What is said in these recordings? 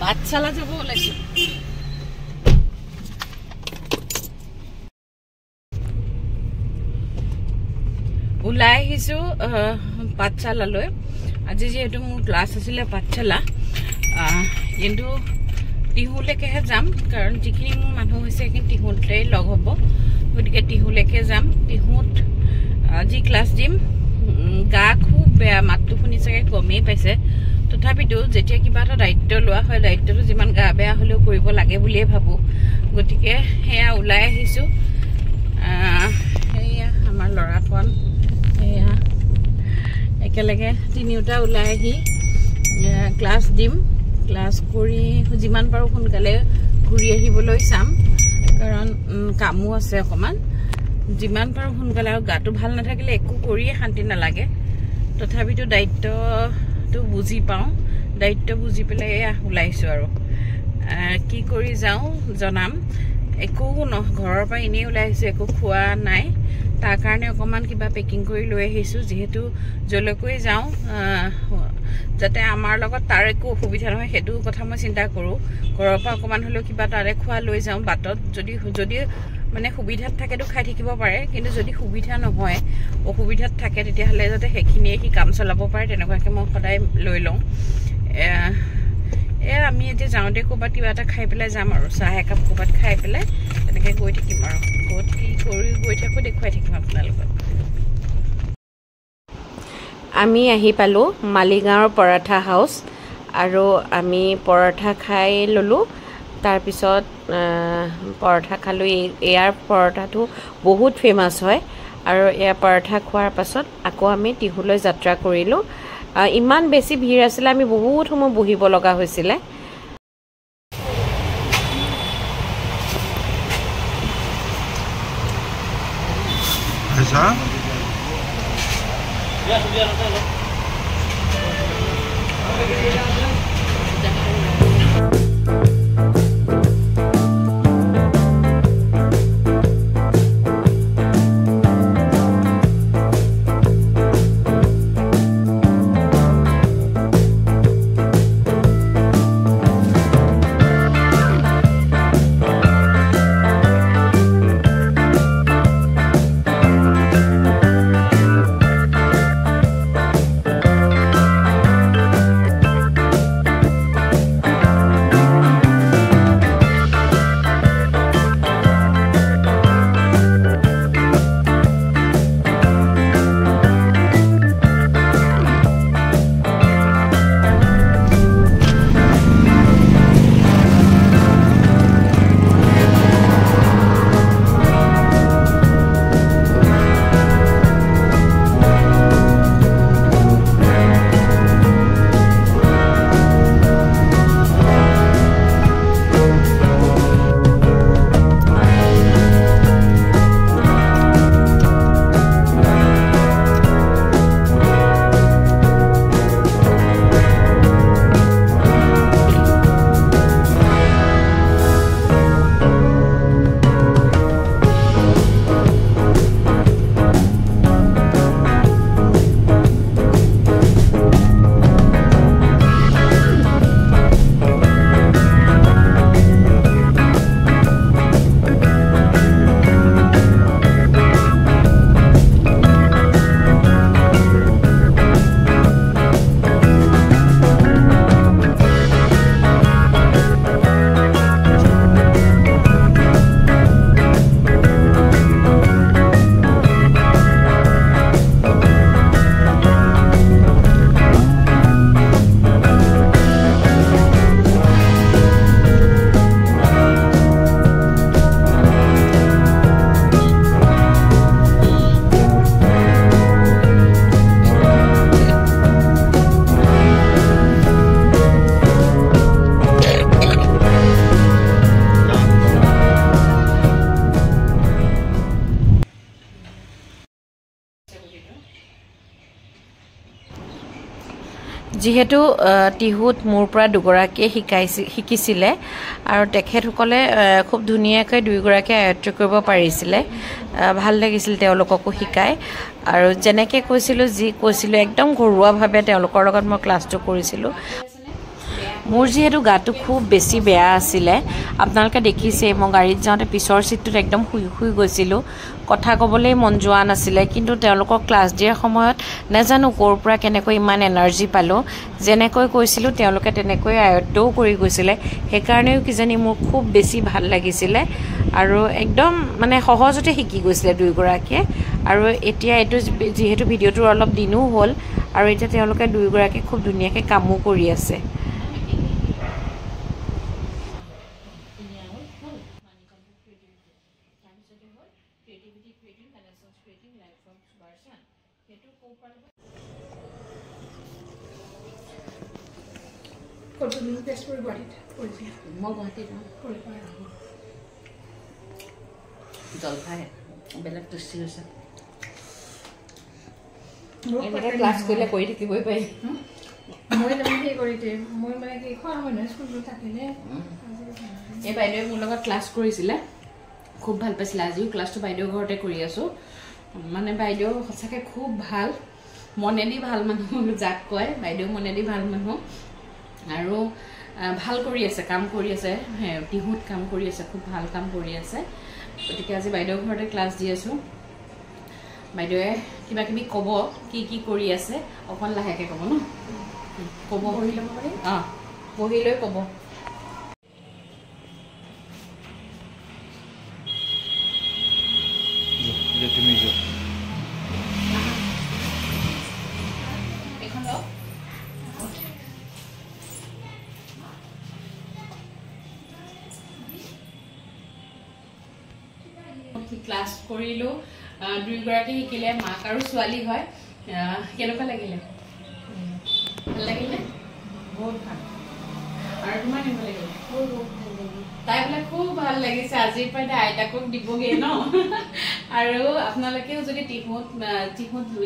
পাঠশালা যাব ওলাইছো ওলাই আহিছো পাঠশালালৈ আজি যেহেতু মোৰ ক্লাছ আছিলে পাঠশালা কিন্তু টিহুলেকেহে যাম কাৰণ যিখিনি মোৰ মানুহ হৈছে সেইখিনি টিহুতেই লগ হ'ব গতিকে টিহুলেকে যাম টিহুত আজি ক্লাছ দিম গা খুব বেয়া মাতটো শুনি চাগে কমেই পাইছে তথাপিতো যেতিয়া কিবা এটা দায়িত্ব লোৱা হয় দায়িত্বটো যিমান গা বেয়া হ'লেও কৰিব লাগে বুলিয়ে ভাবো গতিকে হেয়া ওলাই আহিছো হেয়া আমাৰ লৰাখন হেয়া একেলগে তিনিওটা ওলাই আহি ক্লাছ দিম ক্লাছ কৰি যিমান পাৰো সোনকালে ঘূৰি আহিবলৈ চাম কাৰণ কামো আছে অকমান যিমান পাৰো সোনকালে আৰু গাটো ভাল নাথাকিলে একো কৰিয়ে শান্তি নালাগে তথাপিতো দায়িত্বটো বুজি পাওঁ দায়িত্ব বুজি পেলাই ওলাইছো আৰু কি কৰি যাওঁ জনাম একো ঘৰৰ পৰা এনেই ওলাই আহিছো একো খোৱা নাই তাৰ কাৰণে অকমান কিবা পেকিং কৰি লৈ আহিছো যেহেতু জলকৈ যাওঁ যাতে আমাৰ লগত তাৰ একো অসুবিধা নহয় সেইটো কথা মই চিন্তা কৰো ঘৰৰ পৰা অকমান হলেও কিবা তাৰে খোৱা লৈ যাওঁ বাটত যদি মানে সুবিধাত থাকেতো খাই থাকিব পাৰে কিন্তু যদি সুবিধা নহয় অসুবিধাত থাকে তেতিয়াহ'লে যাতে সেইখিনিয়ে কি কাম চলাব পাৰে তেনেকুৱাকে মই সদায় লৈ লওঁ আমি এতিয়া যাওঁতে ক'ৰবাত কিবা এটা খাই পেলাই যাম আৰু চাহ একাপ ক'ৰবাত খাই পেলাই তেনেকৈ গৈ থাকিম আৰু ক'ত কি কৰি গৈ থাকোঁ দেখুৱাই থাকিম আপোনালোকক আমি আহি পালোঁ মালিগাঁৱৰ পৰঠা হাউচ আৰু আমি পৰঠা খাই ল'লোঁ তাৰপিছত পৰঠা খালোঁ ইয়াৰ পৰঠাটো বহুত ফেমাছ হয় আৰু ইয়াৰ পৰঠা খোৱাৰ পাছত আকৌ আমি টিহুলৈ যাত্ৰা কৰিলোঁ ইমান বেছি ভিৰ আছিলে আমি বহুত সময় বহিব লগা হৈছিলে যিহেতু টিহুত মোৰ পৰা দুগৰাকীয়ে শিকিছিলে আৰু তেখেতসকলে খুব ধুনীয়াকৈ দুইগৰাকী আয়ত্ব কৰিব পাৰিছিলে ভাল লাগিছিল তেওঁলোককো শিকাই আৰু যেনেকৈ কৈছিলোঁ একদম ঘৰুৱাভাৱে তেওঁলোকৰ লগত মই ক্লাছটো কৰিছিলোঁ মোৰ যিহেতু গাটো খুব বেছি বেয়া আছিলে আপোনালোকে দেখিছে মই গাড়ীত যাওঁতে পিছৰ সিটটোত একদম শুই গৈছিলোঁ কথা ক'বলৈ মন যোৱা নাছিলে কিন্তু তেওঁলোকক ক্লাছ দিয়াৰ সময়ত নাজানো ক'ৰ পৰা কেনেকৈ ইমান এনাৰ্জি পালোঁ যেনেকৈ কৈছিলোঁ তেওঁলোকে তেনেকৈ আয়ত্তও কৰি গৈছিলে সেইকাৰণেও কিজানি মোৰ খুব বেছি ভাল লাগিছিলে আৰু একদম মানে সহজতে শিকি গৈছিলে দুইগৰাকীয়ে আৰু এতিয়া এইটো যিহেতু ভিডিঅ'টোৰ অলপ দিনো হ'ল আৰু এতিয়া তেওঁলোকে দুইগৰাকী খুব ধুনীয়াকৈ কামো কৰি আছে জলফাই বেলেগ টেষ্টি হৈছে এনেকৈ ক্লাছ কৰিলে কৰি থাকিবই পাৰি মই তাৰমানে সেই কৰিতে মই মানে কি খোৱা হয় নহয় স্কুলটো থাকিলে এই বাইদেৱে মোৰ লগত ক্লাছ কৰিছিলে খুব ভাল পাইছিলে আজিও ক্লাছটো বাইদেউৰ ঘৰতে কৰি আছোঁ মানে বাইদেউ সঁচাকৈ খুব ভাল মনেদি ভাল মানুহ যাক কয় বাইদেউ মনেদি ভাল মানুহ আৰু ভাল কৰি আছে কাম কৰি আছে টিহুত কাম কৰি আছে খুব ভাল কাম কৰি আছে গতিকে আজি বাইদেউৰ ঘৰতে ক্লাছ দি আছোঁ বাইদেৱে কিবা কিবি ক'ব কি কৰি আছে অকণ লাহেকৈ ক'ব ন ক'ব বহি ল'ব পাৰি অঁ বহি লৈ ক'ব ক্লাছ কৰিলোঁ দুইগৰাকী শিকিলে মাক আৰু ছোৱালী হয় কেনেকুৱা লাগিলে ভাল লাগিলে বহুত ভাল আৰু তোমাৰ কেনেকুৱা লাগিলে তাই বোলে খুব ভাল লাগিছে আজিৰ পৰা আইতাকক দিবগৈ ন আৰু আপোনালোকেও যদি টিহুত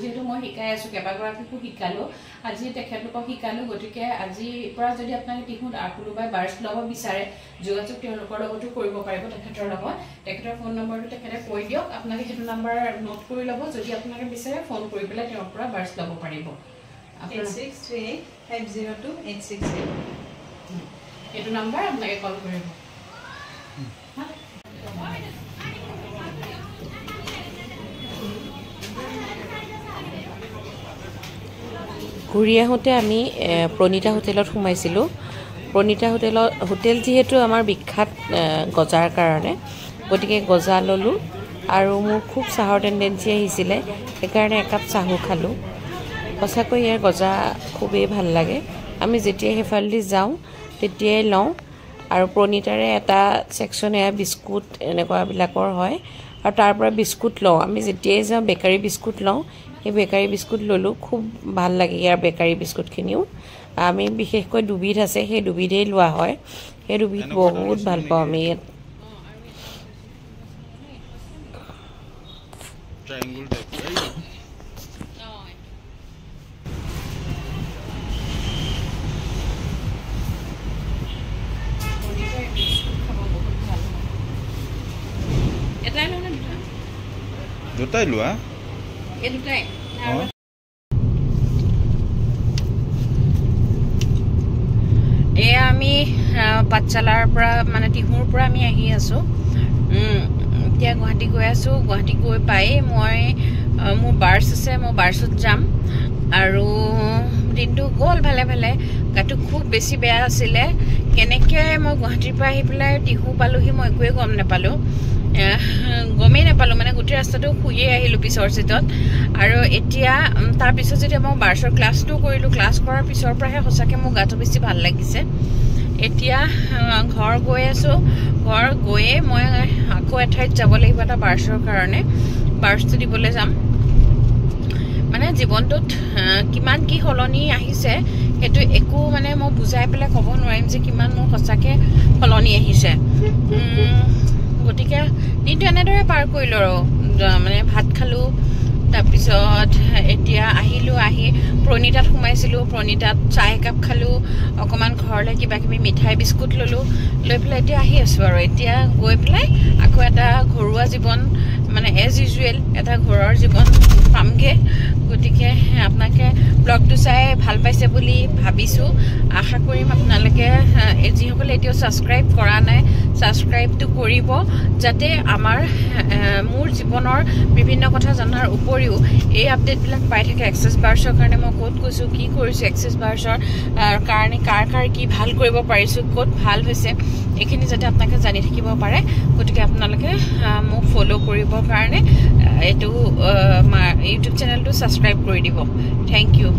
যিহেতু মই শিকাই আছোঁ কেইবাগৰাকীকো শিকালোঁ আজি তেখেতলোকক শিকালোঁ গতিকে আজিৰ পৰা যদি আপোনালোকে টিহুত কোনোবাই বাৰ্ছ ল'ব বিচাৰে যোগাযোগ তেওঁলোকৰ লগতো কৰিব পাৰিব তেখেতৰ লগত তেখেতৰ ফোন নম্বৰটো তেখেতে কৈ দিয়ক আপোনালোকে সেইটো নম্বৰ নোট কৰি ল'ব যদি আপোনালোকে বিচাৰে ফোন কৰি পেলাই তেওঁৰ পৰা বাৰ্ছ ল'ব পাৰিব 8638502868 এইটো নম্বৰ আপোনালোকে কল কৰিব ঘূৰি আহোঁতে আমি প্ৰণীতা হোটেলত সোমাইছিলোঁ প্ৰণীতা হোটেল যিহেতু আমাৰ বিখ্যাত গজাৰ কাৰণে গতিকে গজা ল'লোঁ আৰু মোৰ খুব চাহৰ টেণ্ডেঞ্চি আহিছিলে সেইকাৰণে একাপ চাহো খালোঁ সঁচাকৈ ইয়াৰ গজা খুবেই ভাল লাগে আমি যেতিয়াই সেইফালেদি যাওঁ তেতিয়াই লওঁ আৰু প্ৰণীতাৰে এটা ছেকশ্যন এয়া বিস্কুট এনেকুৱাবিলাকৰ হয় আৰু তাৰ পৰা বিস্কুট লওঁ আমি যেতিয়াই যাওঁ বেকাৰী বিস্কুট লওঁ সেই বেকাৰী বিস্কুট ল'লোঁ খুব ভাল লাগে ইয়াৰ বেকাৰী বিস্কুটখিনিও আমি বিশেষকৈ দুবিধ আছে সেই দুবিধেই লোৱা হয় সেই দুবিধ বহুত ভাল পাওঁ আমি ইয়াত দুটাই লোৱা এই দুটাই এয়া আমি পাঠশালাৰ পৰা মানে টিহুৰ পৰা আমি আহি আছোঁ এতিয়া গুৱাহাটী গৈ আছোঁ গুৱাহাটী গৈ পাই মই মোৰ বাৰ্ছ আছে মই বাৰ্ছত যাম আৰু দিনটো গ'ল ভালে ভালে গাটো খুব বেছি বেয়া আছিলে কেনেকৈ মই গুৱাহাটীৰ পৰা আহি পেলাই টিহু পালোহি মই একোৱে গম নাপালোঁ গমেই নাপালোঁ মানে গোটেই ৰাস্তাটো শুয়ে আহিলোঁ পিছৰ চিটত আৰু এতিয়া তাৰপিছত যেতিয়া মই বাৰ্ছৰ ক্লাছটো কৰিলোঁ ক্লাছ কৰাৰ পিছৰ পৰাহে সঁচাকৈ মোৰ গাটো বেছি ভাল লাগিছে এতিয়া ঘৰ গৈ আছোঁ ঘৰ গৈয়ে মই আকৌ এঠাইত যাব লাগিব এটা বাৰ্ছৰ কাৰণে বাৰ্ছটো দিবলৈ যাম মানে জীৱনটোত কিমান কি সলনি আহিছে সেইটো একো মানে মই বুজাই পেলাই ক'ব নোৱাৰিম যে কিমান মোৰ সঁচাকৈ সলনি আহিছে গতিকে দিনটো এনেদৰে পাৰ কৰিলোঁ আৰু মানে ভাত খালোঁ তাৰপিছত এতিয়া আহিলোঁ আহি প্ৰণীতাত সোমাইছিলোঁ প্ৰণীতাত চাহ একাপ খালোঁ অকণমান ঘৰলৈ কিবা কিবি মিঠাই বিস্কুট ল'লোঁ লৈ পেলাই এতিয়া আহি আছোঁ আৰু এতিয়া গৈ পেলাই আকৌ এটা ঘৰুৱা জীৱন মানে এজ ইউজুৱেল এটা ঘৰৰ জীৱন পামগে গতিকে আপোনাকে ব্লগটো চাই ভাল পাইছে বুলি ভাবিছো আশা কৰিম আপোনালোকে যিসকলে এতিয়াও সাবস্ক্ৰাইব কৰা নাই সাবস্ক্ৰাইবটো কৰিব যাতে আমাৰ মোৰ জীৱনৰ বিভিন্ন কথা জানাৰ উপৰিও এই আপডেটবিলাক পাই থাকে এক্সেস বাৰ্ছৰ কাৰণে মই ক'ত কৈছো কি কৰিছো এক্সেস বাৰ্ছৰ কাৰণে কাৰ কি ভাল কৰিব পাৰিছো ক'ত ভাল হৈছে এখিনি যাতে আপোনালোকে জানি থাকিব পাৰে গতিকে আপোনালোকে মোক ফলো কৰিবৰ কাৰণে এটো ইউটিউব চেনেলটো সাবস্ক্ৰাইব কৰি দিব থ্যাংক ইউ